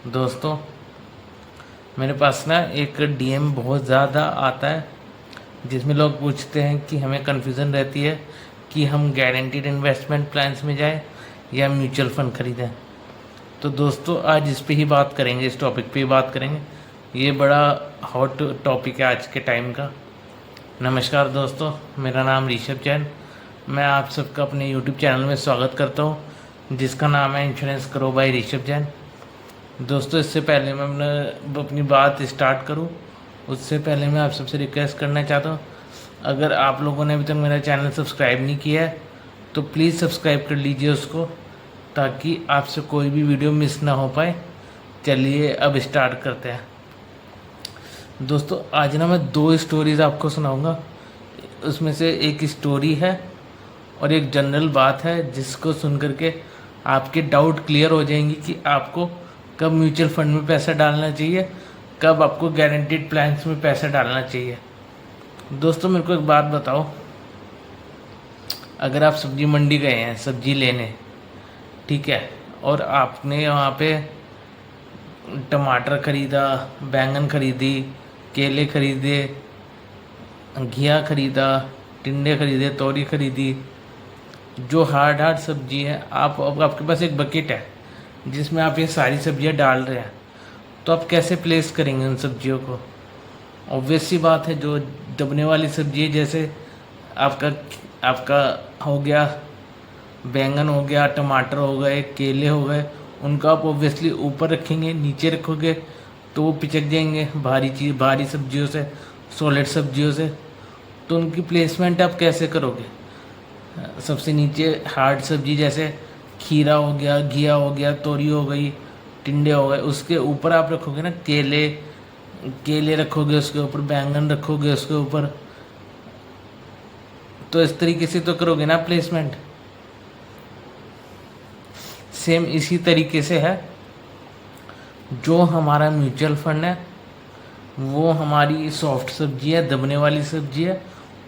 दोस्तों, मेरे पास ना एक डीएम बहुत ज़्यादा आता है जिसमें लोग पूछते हैं कि हमें कन्फ्यूज़न रहती है कि हम गारंटीड इन्वेस्टमेंट प्लान्स में जाएं या म्यूचुअल फ़ंड ख़रीदें। तो दोस्तों, आज इस पे ही बात करेंगे, इस टॉपिक पे ही बात करेंगे। ये बड़ा हॉट टॉपिक है आज के टाइम का। नमस्कार दोस्तों, मेरा नाम ऋषभ जैन। मैं आप सबका अपने यूट्यूब चैनल में स्वागत करता हूँ जिसका नाम है इंश्योरेंस करो बाय ऋषभ जैन। दोस्तों, इससे पहले मैं अपनी बात स्टार्ट करूं, उससे पहले मैं आप सबसे रिक्वेस्ट करना चाहता हूं, अगर आप लोगों ने अभी तक मेरा चैनल सब्सक्राइब नहीं किया है तो प्लीज़ सब्सक्राइब कर लीजिए उसको, ताकि आपसे कोई भी वीडियो मिस ना हो पाए। चलिए अब स्टार्ट करते हैं। दोस्तों, आज ना मैं दो स्टोरीज़ आपको सुनाऊंगा। उसमें से एक स्टोरी है और एक जनरल बात है जिसको सुन करके आपके डाउट क्लियर हो जाएंगी कि आपको कब म्यूचुअल फंड में पैसा डालना चाहिए, कब आपको गारंटीड प्लान्स में पैसा डालना चाहिए। दोस्तों, मेरे को एक बात बताओ, अगर आप सब्जी मंडी गए हैं सब्जी लेने, ठीक है, और आपने वहाँ पे टमाटर ख़रीदा, बैंगन खरीदी, केले खरीदे, घिया खरीदा, टिंडे खरीदे, तोरी खरीदी, जो हार्ड सब्जी है, अब आपके पास एक बकेट है जिसमें आप ये सारी सब्जियां डाल रहे हैं, तो आप कैसे प्लेस करेंगे उन सब्जियों को? ऑब्वियस सी बात है, जो दबने वाली सब्जी है, जैसे आपका आपका हो गया बैंगन, हो गया टमाटर, हो गए केले, हो गए, उनको आप ऑब्वियसली ऊपर रखेंगे। नीचे रखोगे तो वो पिचक जाएंगे भारी सब्जियों से, सॉलिड सब्जियों से। तो उनकी प्लेसमेंट आप कैसे करोगे? सबसे नीचे हार्ड सब्जी जैसे खीरा हो गया, घिया हो गया, तोरी हो गई, टिंडे हो गए, उसके ऊपर आप रखोगे ना केले, केले रखोगे उसके ऊपर, बैंगन रखोगे उसके ऊपर। तो इस तरीके से तो करोगे ना प्लेसमेंट। सेम इसी तरीके से है, जो हमारा म्यूचुअल फंड है वो हमारी सॉफ्ट सब्जी है, दबने वाली सब्जी है।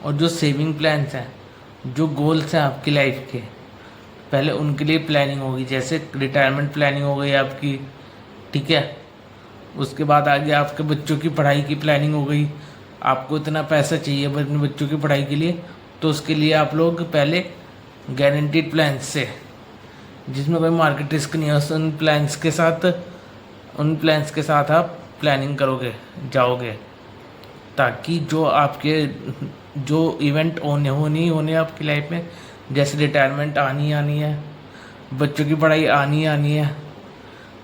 और जो सेविंग प्लान्स हैं, जो गोल्स हैं आपकी लाइफ के, पहले उनके लिए प्लानिंग होगी। जैसे रिटायरमेंट प्लानिंग हो गई आपकी, ठीक है। उसके बाद आगे आपके बच्चों की पढ़ाई की प्लानिंग हो गई, आपको इतना पैसा चाहिए अपने बच्चों की पढ़ाई के लिए, तो उसके लिए आप लोग पहले गारंटीड प्लान से, जिसमें कोई मार्केट रिस्क नहीं है, उन प्लान्स के साथ आप प्लानिंग करोगे, जाओगे, ताकि जो इवेंट होने आपकी लाइफ में, जैसे रिटायरमेंट आनी है, बच्चों की पढ़ाई आनी है,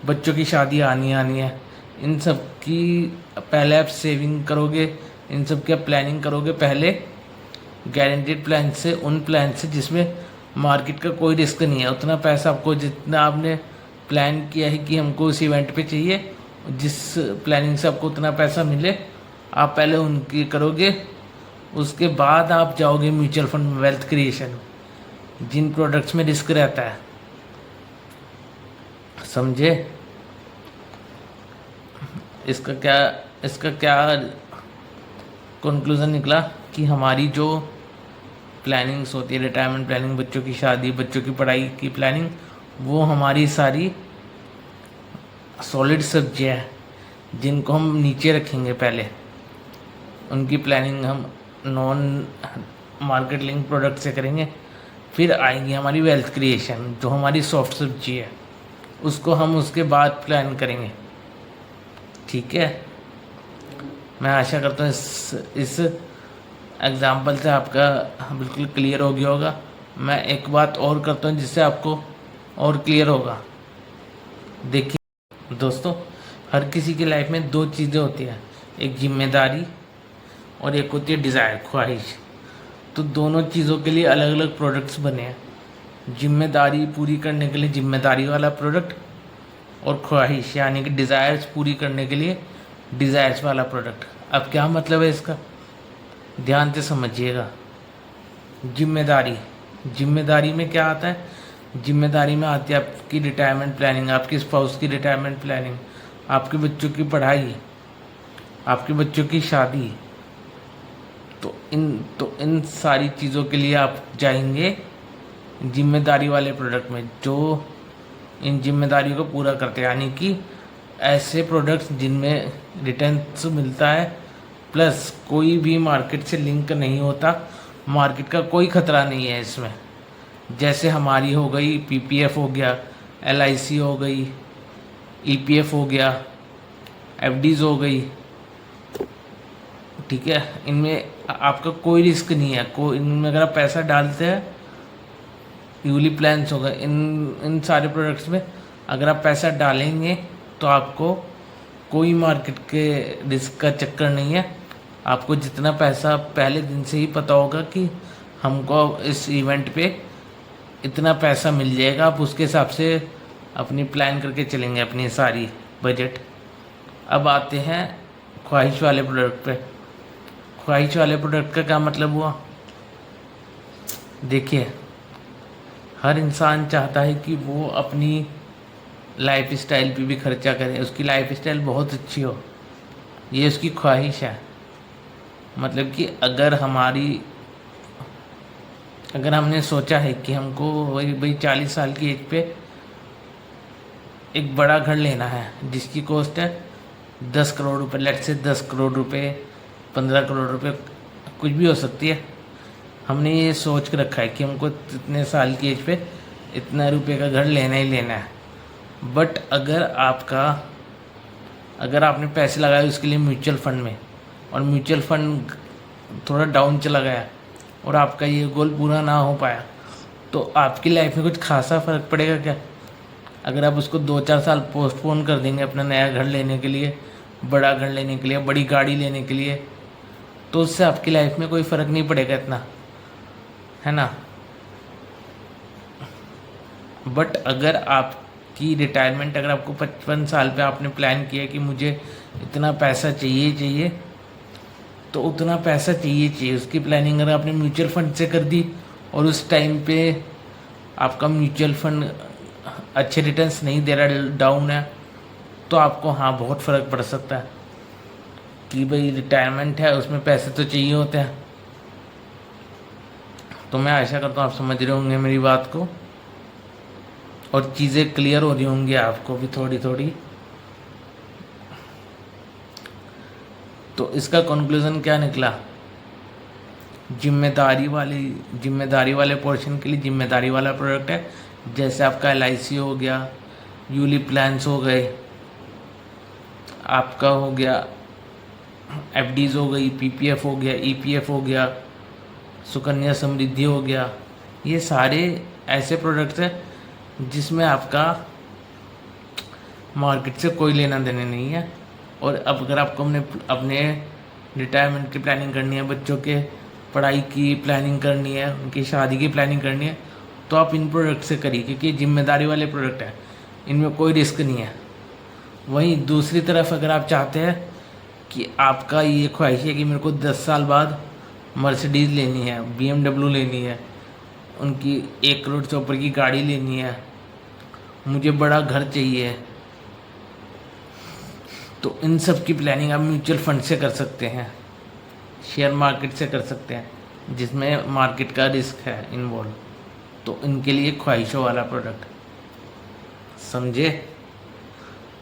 बच्चों की शादी आनी है, इन सब की पहले आप सेविंग करोगे, इन सब की आप प्लानिंग करोगे पहले गारंटीड प्लान से, उन प्लान से जिसमें मार्केट का कोई रिस्क नहीं है। उतना पैसा आपको, जितना आपने प्लान किया है कि हमको उस इवेंट पे चाहिए, जिस प्लानिंग से आपको उतना पैसा मिले, आप पहले उनकी करोगे। उसके बाद आप जाओगे म्यूचुअल फंड में, वेल्थ क्रिएशन, जिन प्रोडक्ट्स में रिस्क रहता है, समझे? इसका क्या कंक्लूज़न निकला कि हमारी जो प्लानिंग्स होती है, रिटायरमेंट प्लानिंग, बच्चों की शादी, बच्चों की पढ़ाई की प्लानिंग, वो हमारी सारी सॉलिड सब्जियां हैं जिनको हम नीचे रखेंगे पहले। उनकी प्लानिंग हम नॉन मार्केट लिंक प्रोडक्ट से करेंगे। फिर आएगी हमारी वेल्थ क्रिएशन, जो हमारी सॉफ्ट सब्जी है, उसको हम उसके बाद प्लान करेंगे, ठीक है। मैं आशा करता हूँ इस एग्ज़ाम्पल से आपका बिल्कुल क्लियर हो गया होगा। मैं एक बात और करता हूँ जिससे आपको और क्लियर होगा। देखिए दोस्तों, हर किसी की लाइफ में दो चीज़ें होती हैं, एक जिम्मेदारी और एक होती है डिज़ायर, ख्वाहिश। तो दोनों चीज़ों के लिए अलग अलग प्रोडक्ट्स बने हैं। जिम्मेदारी पूरी करने के लिए जिम्मेदारी वाला प्रोडक्ट, और ख्वाहिश यानी कि डिज़ायर्स पूरी करने के लिए डिज़ायर्स वाला प्रोडक्ट। अब क्या मतलब है इसका, ध्यान से समझिएगा। जिम्मेदारी में क्या आता है? जिम्मेदारी में आती है आपकी रिटायरमेंट प्लानिंग, आपकी स्पाउस की रिटायरमेंट प्लानिंग, आपके बच्चों की पढ़ाई, आपके बच्चों की शादी। तो इन सारी चीज़ों के लिए आप जाएंगे जिम्मेदारी वाले प्रोडक्ट में, जो इन जिम्मेदारियों को पूरा करते हैं। यानी कि ऐसे प्रोडक्ट्स जिनमें रिटर्न्स मिलता है, प्लस कोई भी मार्केट से लिंक नहीं होता, मार्केट का कोई खतरा नहीं है इसमें। जैसे हमारी हो गई पीपीएफ हो गया, एलआईसी हो गई, ईपीएफ हो गया, एफडीज हो गई, ठीक है। इनमें आपका कोई रिस्क नहीं है, कोई इनमें अगर आप पैसा डालते हैं, यूलिप प्लान्स हो गए, इन सारे प्रोडक्ट्स में अगर आप पैसा डालेंगे तो आपको कोई मार्केट के रिस्क का चक्कर नहीं है। आपको जितना पैसा पहले दिन से ही पता होगा कि हमको इस इवेंट पे इतना पैसा मिल जाएगा, आप उसके हिसाब से अपनी प्लान करके चलेंगे अपनी सारी बजट। अब आते हैं ख्वाहिश वाले प्रोडक्ट पे। ख्वाहिश वाले प्रोडक्ट का क्या मतलब हुआ? देखिए, हर इंसान चाहता है कि वो अपनी लाइफ स्टाइल पे भी खर्चा करे, उसकी लाइफ स्टाइल बहुत अच्छी हो, ये उसकी ख्वाहिश है। मतलब कि अगर हमने सोचा है कि हमको वही 40 साल की एज पे एक बड़ा घर लेना है जिसकी कॉस्ट है 10 करोड़ रुपए, लेट से 10 करोड़ रुपए, 15 करोड़ रुपए, कुछ भी हो सकती है। हमने ये सोच के रखा है कि हमको इतने साल की एज पे इतना रुपए का घर लेना ही लेना है। बट अगर आपने पैसे लगाए उसके लिए म्यूचुअल फंड में, और म्यूचुअल फंड थोड़ा डाउन चला गया और आपका ये गोल पूरा ना हो पाया, तो आपकी लाइफ में कुछ खासा फ़र्क पड़ेगा क्या? अगर आप उसको 2-4 साल पोस्टपोन कर देंगे अपना नया घर लेने के लिए, बड़ा घर लेने के लिए, बड़ी गाड़ी लेने के लिए, तो उससे आपकी लाइफ में कोई फ़र्क नहीं पड़ेगा इतना, है ना। बट अगर आपकी रिटायरमेंट, अगर आपको 55 साल पे आपने प्लान किया कि मुझे इतना पैसा चाहिए, तो उतना पैसा चाहिए, उसकी प्लानिंग अगर आपने म्यूचुअल फंड से कर दी और उस टाइम पे आपका म्यूचुअल फंड अच्छे रिटर्न्स नहीं दे रहा, डाउन है, तो आपको हाँ बहुत फ़र्क पड़ सकता है कि भाई रिटायरमेंट है, उसमें पैसे तो चाहिए होते हैं। तो मैं आशा करता हूँ आप समझ रहे होंगे मेरी बात को और चीज़ें क्लियर हो रही होंगी आपको भी थोड़ी थोड़ी। तो इसका कंक्लूज़न क्या निकला? जिम्मेदारी वाले पोर्शन के लिए जिम्मेदारी वाला प्रोडक्ट है। जैसे आपका एलआईसी हो गया, यूलिप प्लान्स हो गए, आपका हो गया एफडीज हो गई, पीपीएफ हो गया, ईपीएफ हो गया, सुकन्या समृद्धि हो गया। ये सारे ऐसे प्रोडक्ट्स हैं जिसमें आपका मार्केट से कोई लेना देना नहीं है। और अब अगर आपको अपने रिटायरमेंट की प्लानिंग करनी है, बच्चों के पढ़ाई की प्लानिंग करनी है, उनकी शादी की प्लानिंग करनी है, तो आप इन प्रोडक्ट से करिए, क्योंकि जिम्मेदारी वाले प्रोडक्ट हैं, इनमें कोई रिस्क नहीं है। वहीं दूसरी तरफ अगर आप चाहते हैं कि आपका ये ख्वाहिश है कि मेरे को 10 साल बाद मर्सिडीज़ लेनी है, BMW लेनी है, उनकी 1 करोड़ से ऊपर की गाड़ी लेनी है, मुझे बड़ा घर चाहिए, तो इन सब की प्लानिंग आप म्यूचुअल फंड से कर सकते हैं, शेयर मार्केट से कर सकते हैं, जिसमें मार्केट का रिस्क है इन्वॉल्व। तो इनके लिए ख्वाहिशों वाला प्रोडक्ट, समझे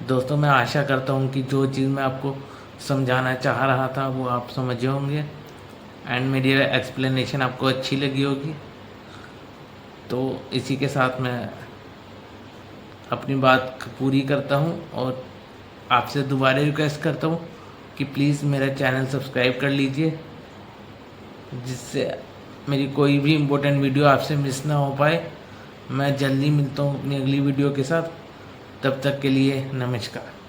दोस्तों। मैं आशा करता हूँ कि जो चीज़ मैं आपको समझाना चाह रहा था वो आप समझे होंगे एंड मेरी एक्सप्लेनेशन आपको अच्छी लगी होगी। तो इसी के साथ मैं अपनी बात पूरी करता हूँ और आपसे दोबारा रिक्वेस्ट करता हूँ कि प्लीज़ मेरा चैनल सब्सक्राइब कर लीजिए, जिससे मेरी कोई भी इम्पोर्टेंट वीडियो आपसे मिस ना हो पाए। मैं जल्दी मिलता हूँ अपनी अगली वीडियो के साथ, तब तक के लिए नमस्कार।